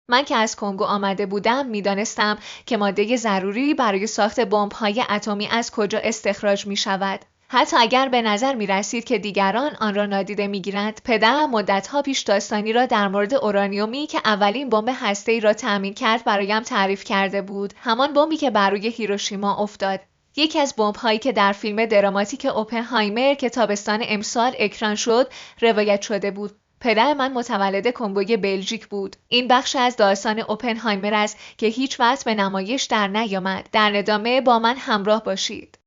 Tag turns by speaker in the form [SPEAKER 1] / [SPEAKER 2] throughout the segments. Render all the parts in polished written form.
[SPEAKER 1] من که از کنگو آمده بودم میدانستم که ماده ضروری برای ساخت بمب‌های اتمی از کجا استخراج می شود. حتی اگر به نظر می رسید که دیگران آن را نادیده می گیرند، پدرم مدت‌ها پیش داستانی را در مورد اورانیومی که اولین بمب هسته‌ای را تأمین کرد برایم تعریف کرده بود، همان بمبی که بر روی هیروشیما افتاد. یکی از بمب‌هایی که در فیلم دراماتیک اوپنهایمر که تابستان امسال اکران شد روایت شده بود. پدر من متولد کنگوی بلژیک بود. این بخش از داستان اوپنهایمر است که هیچ وقت به نمایش در نیامد. در ادامه با من همراه باشید.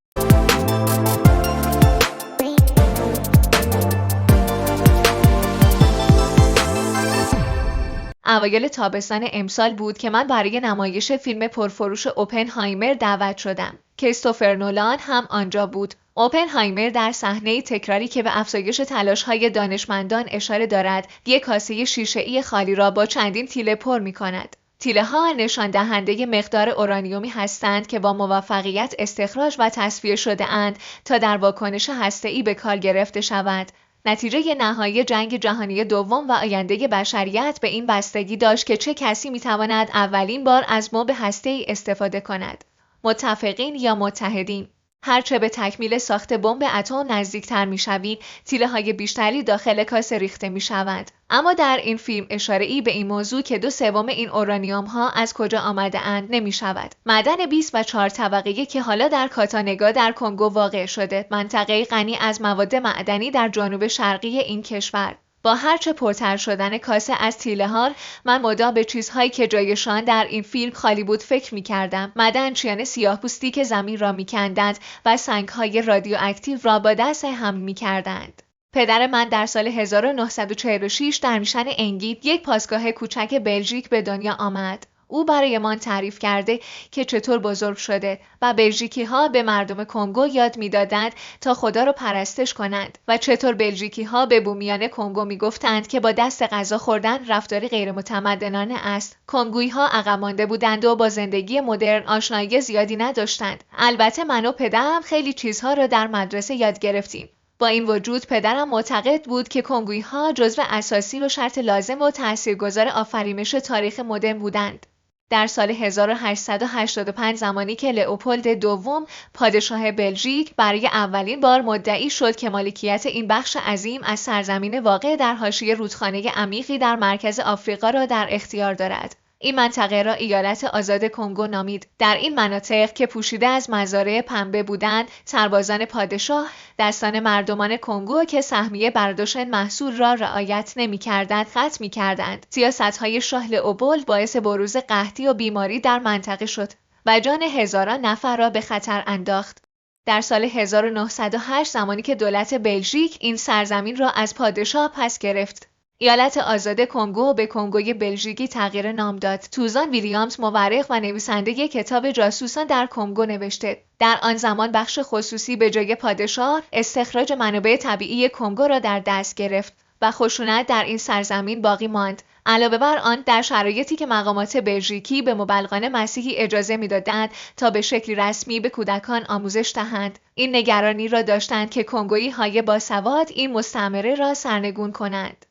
[SPEAKER 1] اوایل تابستان امسال بود که من برای نمایش فیلم پرفروش اوپنهایمر دعوت شدم. کریستوفر نولان هم آنجا بود. اوپنهایمر در صحنه تکراری که به افزایش تلاش‌های دانشمندان اشاره دارد، یک کاسه شیشه‌ای خالی را با چندین تیله پر می‌کند. تیله‌ها نشان دهنده مقدار اورانیومی هستند که با موفقیت استخراج و تصفیه شده اند تا در واکنش هسته‌ای به کار گرفته شود. نتیجه نهایی جنگ جهانی دوم و آینده بشریت به این بستگی داشت که چه کسی می‌تواند اولین بار از بمب هسته‌ای استفاده کند. متفقین یا متحدین. هرچه به تکمیل ساخت بمب اتم نزدیکتر می‌شوید، تیله‌های بیشتری داخل کاسه ریخته می‌شوند. اما در این فیلم اشاره‌ای به این موضوع که 2/3 این اورانیوم‌ها از کجا آمده‌اند نمی‌شود. معدن 20 و 4 طبقه‌ای که حالا در کاتانگا در کنگو واقع شده، منطقه غنی از مواد معدنی در جنوب شرقی این کشور. با هرچه پرتر شدن کاسه از تیله‌ها، من مدام به چیزهایی که جایشان در این فیلم خالی بود فکر می‌کردم. معدنچیان سیاه‌پوستی که زمین را می‌کندند و سنگ‌های رادیواکتیو را با دست حمل می‌کردند. پدر من در سال 1946 در میشن انگید، یک پاسگاه کوچک بلژیک، به دنیا آمد. او برایمان تعریف کرده که چطور بزرگ شده و بلژیکی‌ها به مردم کنگو یاد می‌دادند تا خدا را پرستش کنند و چطور بلژیکی‌ها به بومیان کنگو می‌گفتند که با دست غذا خوردن رفتاری غیرمتمدنانه است. کنگویی‌ها عقب مانده بودند و با زندگی مدرن آشنایی زیادی نداشتند. البته من و پدرم خیلی چیزها را در مدرسه یاد گرفتیم. با این وجود پدرم معتقد بود که کنگویی‌ها جزو اساسی و شرط لازم و تاثیرگذار آفرینش تاریخ مدرن بودند. در سال 1885 زمانی که لئوپولد دوم پادشاه بلژیک برای اولین بار مدعی شد که مالکیت این بخش عظیم از سرزمین واقع در حاشیه رودخانه عمیقی در مرکز آفریقا را در اختیار دارد. این منطقه را ایالت آزاد کنگو نامید. در این مناطق که پوشیده از مزارع پنبه بودند، سربازان پادشاه دستان مردمان کنگو که سهمیه برداشت محصول را رعایت نمی‌کردند خط می‌کردند. سیاست‌های شاه لئوپولد باعث بروز قحطی و بیماری در منطقه شد و جان هزاران نفر را به خطر انداخت. در سال 1908 زمانی که دولت بلژیک این سرزمین را از پادشاه پس گرفت، ایالت آزاد کنگو به کنگوی بلژیکی تغییر نام داد. توزان ویلیامز، مورخ و نویسنده کتاب جاسوسان در کنگو، نوشته در آن زمان بخش خصوصی به جای پادشاه استخراج منابع طبیعی کنگو را در دست گرفت و خشونت در این سرزمین باقی ماند. علاوه بر آن، در شرایطی که مقامات بلژیکی به مبلغان مسیحی اجازه می‌دادند تا به شکلی رسمی به کودکان آموزش دهند، این نگرانی را داشتند که کنگویی‌های باسواد این مستعمره را سرنگون کنند.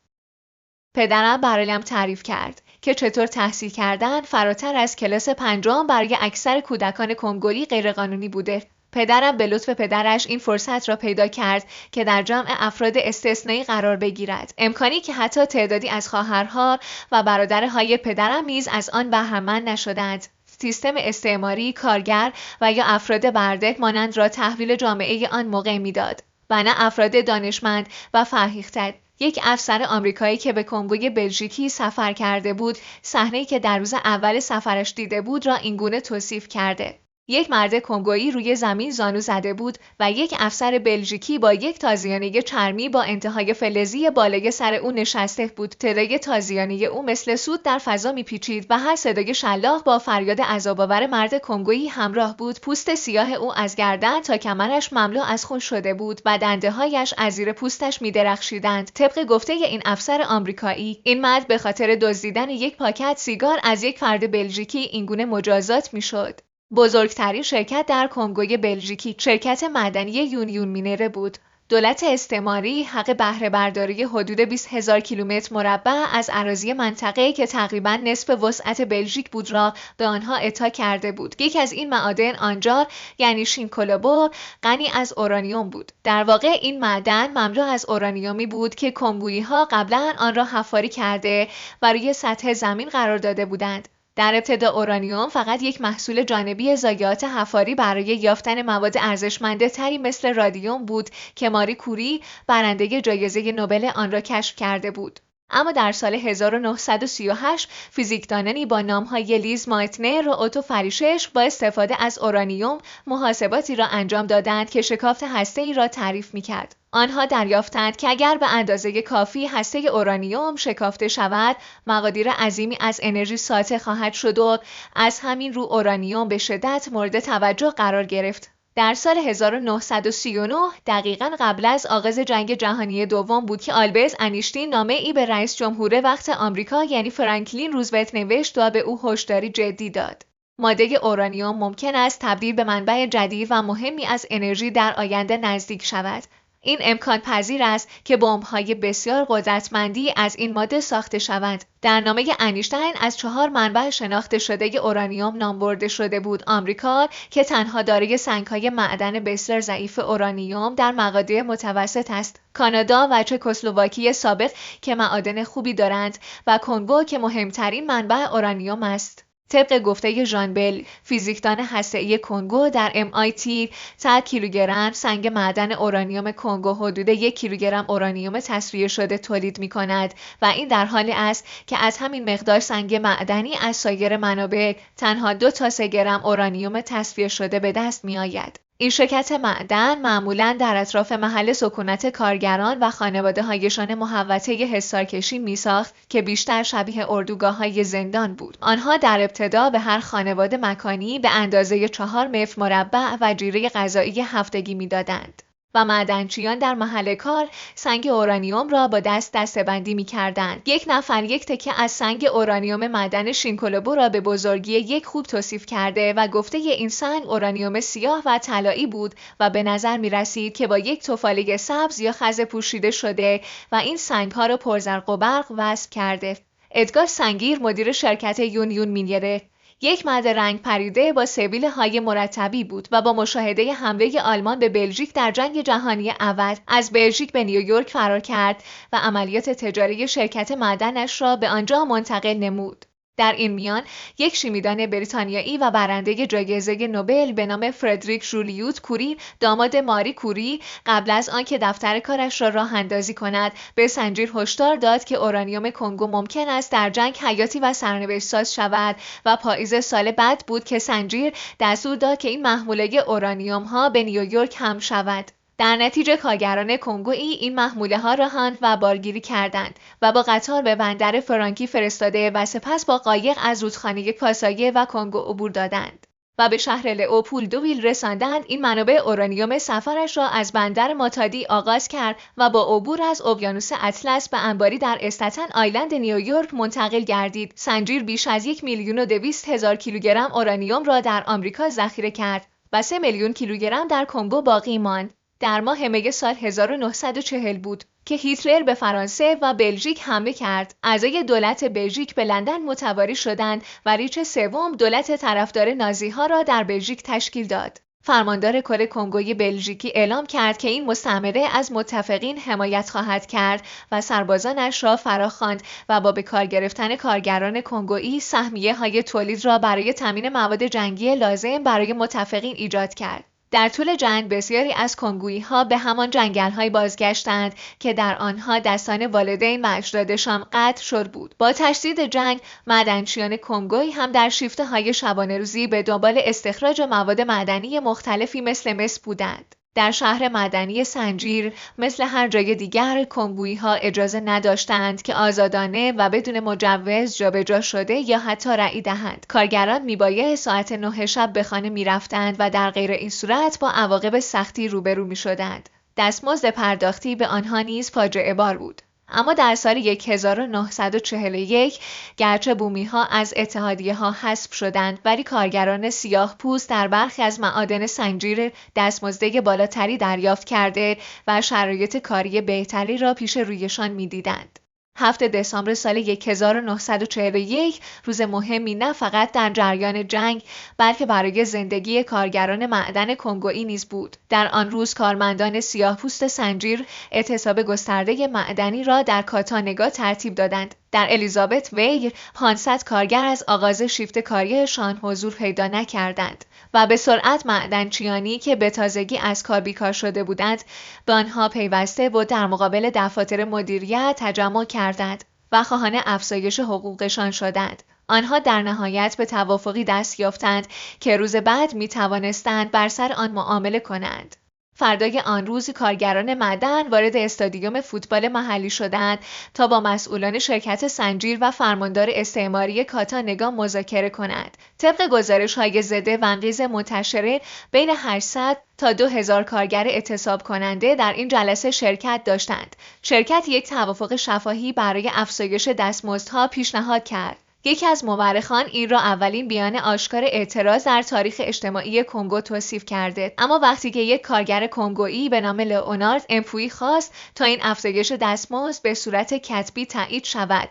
[SPEAKER 1] پدرم برایم تعریف کرد که چطور تحصیل کردن فراتر از کلاس پنجم برای اکثر کودکان کنگویی غیرقانونی بوده. پدرم به لطف پدرش این فرصت را پیدا کرد که در جمع افراد استثنایی قرار بگیرد، امکانی که حتی تعدادی از خواهرها و برادرهای پدرم نیز از آن بهره‌مند نشدند. سیستم استعماری کارگر و یا افراد برده مانند را تحویل جامعه آن موقع میداد و نه افراد دانشمند و فرهیخته. یک افسر آمریکایی که به کنگوی بلژیکی سفر کرده بود، صحنه‌ای که در روز اول سفرش دیده بود را اینگونه توصیف کرده: یک مرد کنگویی روی زمین زانو زده بود و یک افسر بلژیکی با یک تازیانه چرمی با انتهای فلزی بالای سر او نشسته بود. صدای تازیانه او مثل سوت در فضا میپیچید و هر صدای شلاق با فریاد عذاب‌آور مرد کنگویی همراه بود. پوست سیاه او از گردن تا کمرش مملو از خون شده بود و دنده‌هایش از زیر پوستش می‌درخشیدند. طبق گفته این افسر آمریکایی، این مرد به خاطر دزدیدن یک پاکت سیگار از یک فرد بلژیکی اینگونه مجازات می‌شد. بزرگترین شرکت در کنگوی بلژیکی شرکت معدنی یونیون مینره بود. دولت استعماری حق بهره برداری حدود 20,000 کیلومتر مربع از اراضی منطقه‌ای که تقریباً نصف وسعت بلژیک بود را به آنها اعطا کرده بود. یکی از این معادن آنجا یعنی شینکولوبور غنی از اورانیوم بود. در واقع این معدن مملو از اورانیومی بود که کنگویی‌ها قبلا آن را حفاری کرده و روی سطح زمین قرار داده بودند. در ابتدا اورانیوم فقط یک محصول جانبی ضایعات حفاری برای یافتن مواد ارزشمنده تری مثل رادیوم بود که ماری کوری برنده جایزه نوبل آن را کشف کرده بود. اما در سال 1938 فیزیکدانانی با نام‌های لیز مایتنر و اوتو فریشش با استفاده از اورانیوم محاسباتی را انجام دادند که شکافت هسته‌ای را تعریف می‌کرد. آنها دریافتند که اگر به اندازه کافی هسته اورانیوم شکافته شود، مقادیر عظیمی از انرژی ساطع خواهد شد و از همین رو اورانیوم به شدت مورد توجه قرار گرفت. در سال 1939 دقیقاً قبل از آغاز جنگ جهانی دوم بود که آلبرت انیشتین نامه‌ای به رئیس جمهور وقت آمریکا یعنی فرانکلین روزولت نوشت و به او هشداری جدی داد. ماده اورانیوم ممکن است تبدیل به منبع جدید و مهمی از انرژی در آینده نزدیک شود. این امکان پذیر است که بمب‌های بسیار قدرتمندی از این ماده ساخته شوند. در نامه انیشتین از 4 منبع شناخته شده اورانیوم نام برده شده بود. آمریکا که تنها دارای سنگ‌های معدن بسیار ضعیف اورانیوم در مقادیر متوسط است. کانادا و چکسلواکی سابق که معادن خوبی دارند و کنگو که مهمترین منبع اورانیوم است. طبق گفته ژان بل، فیزیکدان هسته‌ای کنگو در MIT، 100 کیلوگرم سنگ معدن اورانیوم کنگو حدود 1 کیلوگرم اورانیوم تصفیه شده تولید می‌کند و این در حالی است که از همین مقدار سنگ معدنی از سایر منابع تنها 2 تا 3 گرم اورانیوم تصفیه شده به دست می‌آید. این شرکت معدن معمولاً در اطراف محل سکونت کارگران و خانواده‌هایشان محوطه حصارکشی می‌ساخت که بیشتر شبیه اردوگاه‌های زندان بود. آنها در ابتدا به هر خانواده مکانی به اندازه 4 متر مربع و جیره غذایی هفتگی می‌دادند. و معدنچیان در محل کار سنگ اورانیوم را با دسته‌بندی می‌کردند. یک نفر یک تکه از سنگ اورانیوم معدن شینکولوبور را به بزرگی یک خوب توصیف کرده و گفته این سنگ اورانیوم سیاه و طلایی بود و به نظر می‌رسید که با یک تفاله سبز یا خز پوشیده شده و این سنگ‌ها را پرزرق و برق وصف کرده. ادگار سنگیر مدیر شرکت یونیون مینیره یک مرد رنگ پریده با سبیل‌های مرتبی بود و با مشاهده حمله آلمان به بلژیک در جنگ جهانی اول از بلژیک به نیویورک فرار کرد و عملیات تجاری شرکت معدنش را به آنجا منتقل نمود. در این میان یک شیمیدان بریتانیایی و برنده جایزه نوبل به نام فردریک ژولیوت کوری، داماد ماری کوری، قبل از آنکه دفتر کارش را راه اندازی کند به سنجیر هشدار داد که اورانیوم کنگو ممکن است در جنگ حیاتی و سرنوشت ساز شود و پاییز سال بعد بود که سنجیر دستور داد که این محموله اورانیوم ها به نیویورک هم شود. در نتیجه کارگران کنگویی این محموله ها را هاند و بارگیری کردند و با قطار به بندر فرانکی فرستاده و سپس با قایق از رودخانه کاسایه و کنگو عبور دادند و به شهر لئوپولدویل رساندند. این منابع اورانیوم سفرش را از بندر ماتادی آغاز کرد و با عبور از اقیانوس اطلس به انباری در استاتن آیلند نیویورک منتقل گردید. سنجیر بیش از 1,200,000 کیلوگرم اورانیوم را در آمریکا ذخیره کرد و 3 میلیون کیلوگرم در کنگو باقی ماند. در ماه می سال 1940 بود که هیتلر به فرانسه و بلژیک حمله کرد. اعضای دولت بلژیک به لندن متواری شدند و ریچ سوم دولت طرفدار نازی‌ها را در بلژیک تشکیل داد. فرماندار کره کنگوی بلژیکی اعلام کرد که این مستعمره از متفقین حمایت خواهد کرد و سربازانش را فراخواند و با به کار گرفتن کارگران کنگویی سهمیه‌های تولید را برای تامین مواد جنگی لازم برای متفقین ایجاد کرد. در طول جنگ بسیاری از کنگویی‌ها به همان جنگل‌های بازگشتند که در آنها دستان والدین و اجدادشان قطع شد بود. با تشدید جنگ، معدنچیان کنگوی هم در شیفته‌های شبانه روزی به دنبال استخراج مواد معدنی مختلفی مثل مس بودند. در شهر معدنی سنجیر مثل هر جای دیگر کنگویی‌ها اجازه نداشتند که آزادانه و بدون مجوز جابجا شده یا حتی رأی دهند. کارگران میبایست ساعت 9 شب به خانه میرفتند و در غیر این صورت با عواقب سختی روبرو میشدند. دستمزد پرداختی به آنها نیز فاجعه بار بود. اما در سال 1941 گرچه بومی‌ها از اتحادیه‌ها حذف شدند، ولی کارگران سیاه‌پوست در برخی از معادن سنجیر دستمزد بالاتری دریافت کرده و شرایط کاری بهتری را پیش رویشان می‌دیدند. 7 دسامبر سال 1941 روز مهمی نه فقط در جریان جنگ بلکه برای زندگی کارگران معدن کنگویی نیز بود. در آن روز کارمندان سیاه‌پوست سنجیر اعتصاب گسترده معدنی را در کاتانگا ترتیب دادند. در الیزابت وی 500 کارگر از آغاز شیفت کاریشان حضور پیدا نکردند و به سرعت معدنچیانی که به تازگی از کار بیکار شده بودند به آنها پیوسته و در مقابل دفاتر مدیریت تجمع کردند و خواهان افزایش حقوقشان شدند. آنها در نهایت به توافقی دست یافتند که روز بعد می توانستند بر سر آن معامله کنند. فردای آن روز کارگران معدن وارد استادیوم فوتبال محلی شدند تا با مسئولان شرکت سنجیر و فرماندار استعماری کاتانگا مذاکره کنند. طبق گزارش‌های ضد وانگیز منتشره بین 800 تا 2000 کارگر اعتصاب کننده در این جلسه شرکت داشتند. شرکت یک توافق شفاهی برای افزایش دستمزدها پیشنهاد کرد. یکی از مورخان این را اولین بیان آشکار اعتراض در تاریخ اجتماعی کنگو توصیف کرده، اما وقتی که یک کارگر کنگویی به نام لئونارد امپویی خواست تا این افزایش دستمزد به صورت کتبی تایید شود،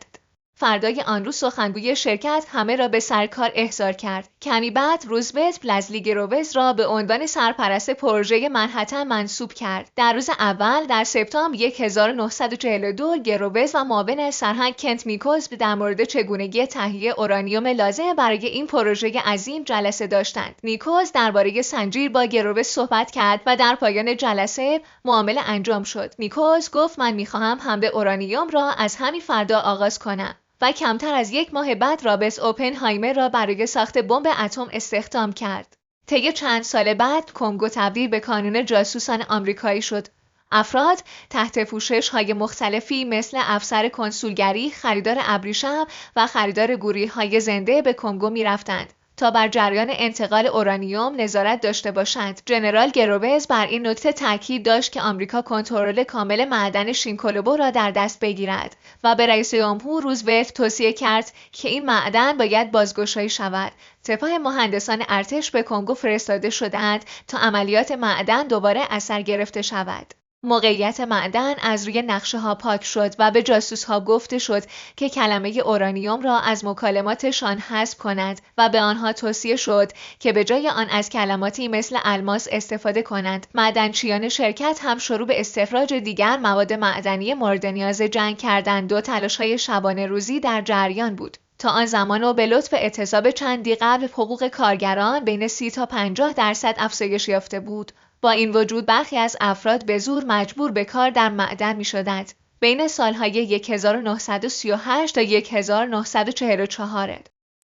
[SPEAKER 1] فردای آن روز سخنگوی شرکت همه را به سرکار احضار کرد. کمی بعد روزولت پلزلی گرووز را به عنوان سرپرست پروژه منهتن منصوب کرد. در روز اول در سپتامبر 1942 گرووز و معاون سرهنگ کنت میکوز در مورد چگونگی تهیه اورانیوم لازم برای این پروژه عظیم جلسه داشتند. میکوز درباره سنجیر با گرووز صحبت کرد و در پایان جلسه معامله انجام شد. میکوز گفت من میخواهم حمل اورانیوم را از همین فردا آغاز کنم و کمتر از یک ماه بعد رابرت اوپنهایمر را برای ساخت بمب اتم استخدام کرد. طی چند سال بعد کنگو تبدیل به کانون جاسوسان آمریکایی شد. افراد تحت پوشش‌های مختلفی مثل افسر کنسولگری، خریدار ابریشم و خریدار گوری‌های زنده به کنگو می‌رفتند تا بر جریان انتقال اورانیوم نظارت داشته باشند. ژنرال گرووز بر این نکته تاکید داشت که آمریکا کنترل کامل معدن شینکولوبو را در دست بگیرد و به رئیس جمهور روزولت توصیه کرد که این معدن باید بازگشایی شود. سپاه مهندسان ارتش به کنگو فرستاده شدند تا عملیات معدن دوباره اثر گرفته شود. موقعیت معدن از روی نقشه‌ها پاک شد و به جاسوس‌ها گفته شد که کلمه اورانیوم را از مکالماتشان حذف کنند و به آنها توصیه شد که به جای آن از کلماتی مثل الماس استفاده کنند. معدنچیان شرکت هم شروع به استخراج دیگر مواد معدنی مورد نیاز جنگ کردند و تلاش‌های شبانه روزی در جریان بود. تا آن زمان و به لطف اعتصاب چندی قبل حقوق کارگران بین 30 تا 50% افزایش یافته بود. با این وجود برخی از افراد به زور مجبور به کار در معدن می شدند. بین سالهای 1938 تا 1944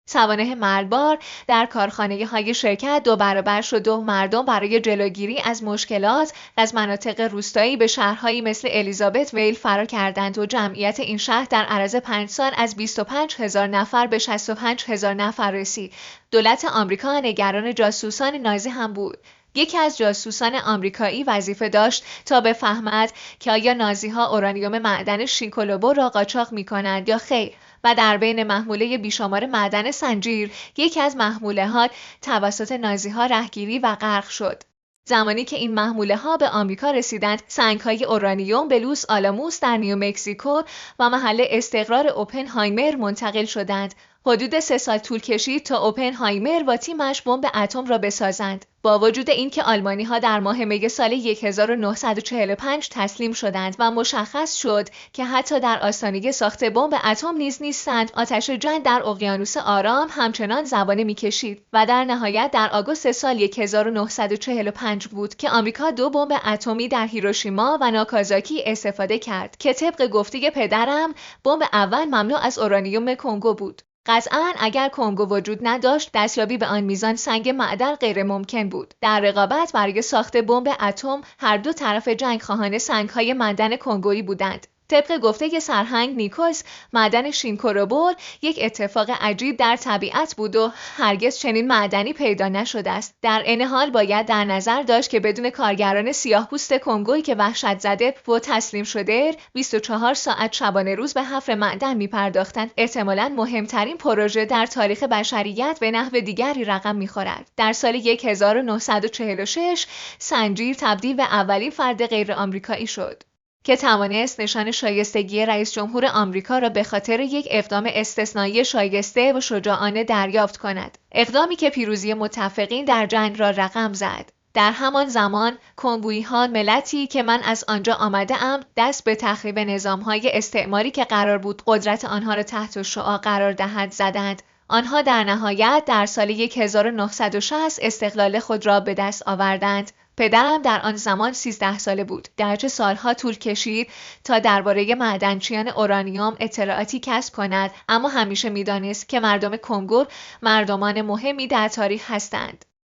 [SPEAKER 1] سوانح مرگبار در کارخانه های شرکت 2 برابر شد و مردم برای جلوگیری از مشکلات از مناطق روستایی به شهرهایی مثل الیزابت ویل فرار کردند و جمعیت این شهر در عرض 5 سال از 25,000 نفر به 65,000 نفر رسید. دولت آمریکا نگران جاسوسان نازی هم بود. یکی از جاسوسان آمریکایی وظیفه داشت تا بفهمد که آیا نازی‌ها اورانیوم معدن شینکولوبو را قاچاق می‌کنند یا خیر، و در بین محموله بیشمار معدن سنجیر یکی از محموله‌ها توسط نازی‌ها رهگیری و غرق شد. زمانی که این محموله‌ها به آمریکا رسیدند، سنگ‌های اورانیوم به لوس آلاموس در نیومکزیکو و محل استقرار اوپنهایمر منتقل شدند. حدود 3 سال طول کشید تا اوپنهایمر و تیمش بمب اتم را بسازند. با وجود اینکه آلمانی‌ها در ماه می سال 1945 تسلیم شدند و مشخص شد که حتی در آستانه ساخت بمب اتم نیز نیستند، آتش جنگ در اقیانوس آرام همچنان زبانه می‌کشید و در نهایت در آگوست سال 1945 بود که آمریکا 2 بمب اتمی در هیروشیما و ناکازاکی استفاده کرد که طبق گفته پدرم بمب اول مملو از اورانیوم کنگو بود. قطعاً اگر کنگو وجود نداشت دستیابی به آن میزان سنگ معدن غیر ممکن بود. در رقابت برای ساخت بمب اتم هر دو طرف جنگ خواهان سنگ‌های معدن کنگویی بودند. طبق گفته سرهنگ نیکوس، معدن شینکوروبور یک اتفاق عجیب در طبیعت بود و هرگز چنین معدنی پیدا نشده است. در این حال باید در نظر داشت که بدون کارگران سیاه‌پوست کنگویی که وحشت زده و تسلیم شده 24 ساعت شبانه روز به حفر معدن می‌پرداختند، احتمالاً مهمترین پروژه در تاریخ بشریت به نحو دیگری رقم می‌خورد. در سال 1946 سنجیر تبدیل به اولین فرد غیر آمریکایی شد که توانست نشان شایستگی رئیس جمهور آمریکا را به خاطر یک اقدام استثنایی شایسته و شجاعانه دریافت کند. اقدامی که پیروزی متفقین در جنگ را رقم زد. در همان زمان کنگویی‌ها، ملتی که من از آنجا آمده‌ام، دست به تخریب نظام‌های استعماری که قرار بود قدرت آنها را تحت شعاع قرار دهد زدند. آنها در نهایت در سال 1960 استقلال خود را به دست آوردند. پدرم در آن زمان 13 ساله بود. درچه سالها طول کشید تا درباره معدنچیان اورانیوم اطلاعاتی کسب کند، اما همیشه می‌دانست که مردم کنگو مردمان مهمی در تاریخ هستند.